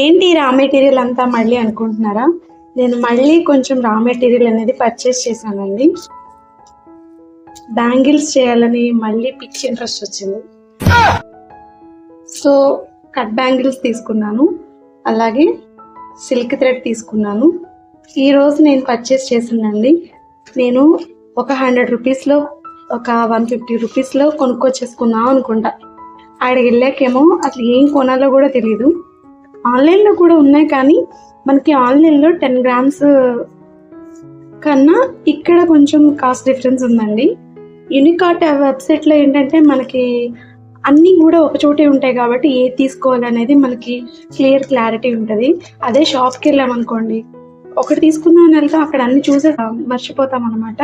ఏంటి raw material అంతా మళ్ళీ అనుకుంటున్నారా? నేను మళ్ళీ కొంచెం రా మెటీరియల్ అనేది పర్చేస్ చేశానండి. బ్యాంగిల్స్ చేయాలని మళ్ళీ పిచ్చి ఇంట్రెస్ట్ వచ్చింది. సో కట్ బ్యాంగిల్స్ తీసుకున్నాను, అలాగే సిల్క్ థ్రెడ్ తీసుకున్నాను. ఈరోజు నేను పర్చేస్ చేసిందండి, నేను ఒక 100 రూపీస్లో ఒక 150 రూపీస్లో కొనుక్కొచ్చేసుకున్నాం అనుకుంటా. ఆడికి వెళ్ళాకేమో అసలు ఏం కొనాలో కూడా తెలీదు. ఆన్లైన్లో కూడా ఉన్నాయి, కానీ మనకి ఆన్లైన్లో 10 గ్రామ్స్ కన్నా ఇక్కడ కొంచెం కాస్ట్ డిఫరెన్స్ ఉందండి. యూనికార్ట్ వెబ్సైట్లో ఏంటంటే మనకి అన్నీ కూడా ఒక చోటే ఉంటాయి కాబట్టి ఏది తీసుకోవాలనేది మనకి క్లారిటీ ఉంటుంది. అదే షాప్కి వెళ్ళామనుకోండి, ఒకటి తీసుకుందామని వెళ్తే అక్కడ అన్ని చూసే మర్చిపోతాం అనమాట.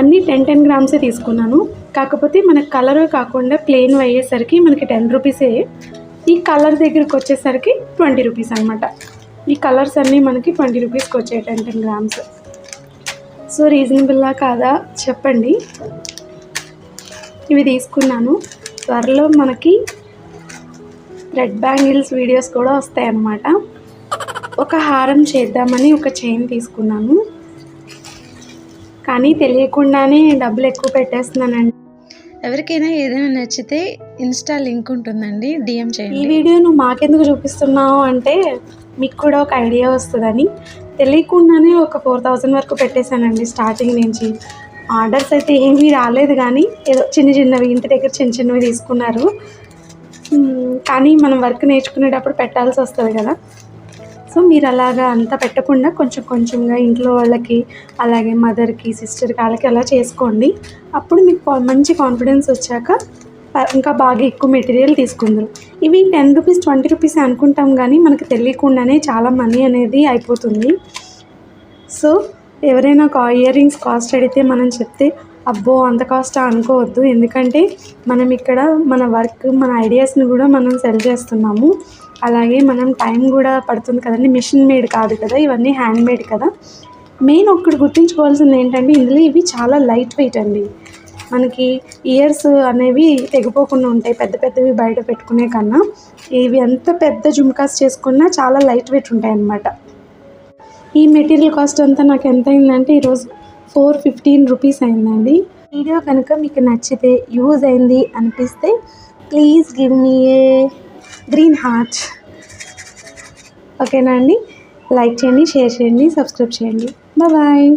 అన్నీ 10 గ్రామ్సే తీసుకున్నాను. కాకపోతే మనకు కలర్ కాకుండా ప్లెయిన్ అయ్యేసరికి మనకి 10 రూపీసే. ఈ కలర్ దగ్గరికి వచ్చేసరికి 20 రూపీస్ అనమాట. ఈ కలర్స్ అన్నీ మనకి 20 రూపీస్కి వచ్చాయి 10 గ్రామ్స్. సో రీజనబుల్లా కాదా చెప్పండి. ఇవి తీసుకున్నాను. త్వరలో మనకి రెడ్ బ్యాంగిల్స్ వీడియోస్ కూడా వస్తాయి అన్నమాట. ఒక హారం చేద్దామని ఒక చైన్ తీసుకున్నాను, కానీ తెలియకుండానే డబ్బులు ఎక్కువ పెట్టేస్తున్నానండి. ఎవరికైనా ఏదైనా నచ్చితే ఇన్స్టా లింక్ ఉంటుందండి, డిఎం చేయండి. ఈ వీడియో నువ్వు మాకెందుకు చూపిస్తున్నావు అంటే మీకు కూడా ఒక ఐడియా వస్తుందని తెలియకుండానే ఒక 4000 వరకు పెట్టేశానండి స్టార్టింగ్ నుంచి. ఆర్డర్స్ అయితే ఏమీ రాలేదు, కానీ ఏదో చిన్నవి ఇంటి దగ్గర చిన్నవి తీసుకున్నారు. కానీ మనం వర్క్ నేర్చుకునేటప్పుడు పెట్టాల్సి వస్తుంది కదా. సో మీరు అలాగా అంతా పెట్టకుండా కొంచెంగా ఇంట్లో వాళ్ళకి, అలాగే మదర్కి, సిస్టర్కి, వాళ్ళకి అలా చేసుకోండి. అప్పుడు మీకు మంచి కాన్ఫిడెన్స్ వచ్చాక ఇంకా బాగా ఎక్కువ మెటీరియల్ తీసుకుందరు. ఇవి 10 రూపీస్ 20 రూపీస్ అనుకుంటాం, కానీ మనకు తెలియకుండానే చాలా మనీ అనేది అయిపోతుంది. సో ఎవరైనా ఇయర్ రింగ్స్ కాస్ట్ అడిగితే మనం చెప్తే అబ్బో అంత కాస్ట్ అనుకోవద్దు. ఎందుకంటే మనం ఇక్కడ మన వర్క్, మన ఐడియాస్ని కూడా మనం సెల్ చేస్తున్నాము. అలాగే మనం టైం కూడా పడుతుంది కదండి. మిషన్ మేడ్ కాదు కదా, ఇవన్నీ హ్యాండ్ మేడ్ కదా. మెయిన్ ఒక్కటి గుర్తుంచుకోవాల్సింది ఏంటంటే ఇందులో ఇవి చాలా లైట్ వెయిట్ అండి. మనకి ఇయర్స్ అనేవి తెగిపోకుండా ఉంటాయి పెద్దవి బయట పెట్టుకునే కన్నా. ఇవి ఎంత పెద్ద జుమ్కాస్ చేసుకున్నా చాలా లైట్ వెయిట్ ఉంటాయి అన్నమాట. ఈ మెటీరియల్ కాస్ట్ అంతా నాకు ఎంత అయిందంటే ఈరోజు 415 రూపీస్ అయిందండి. వీడియో కనుక మీకు నచ్చితే, యూజ్ అయింది అనిపిస్తే please give me A green heart. ఓకేనా అండి? లైక్ చేయండి, షేర్ చేయండి, సబ్స్క్రైబ్ చేయండి. బాయ్.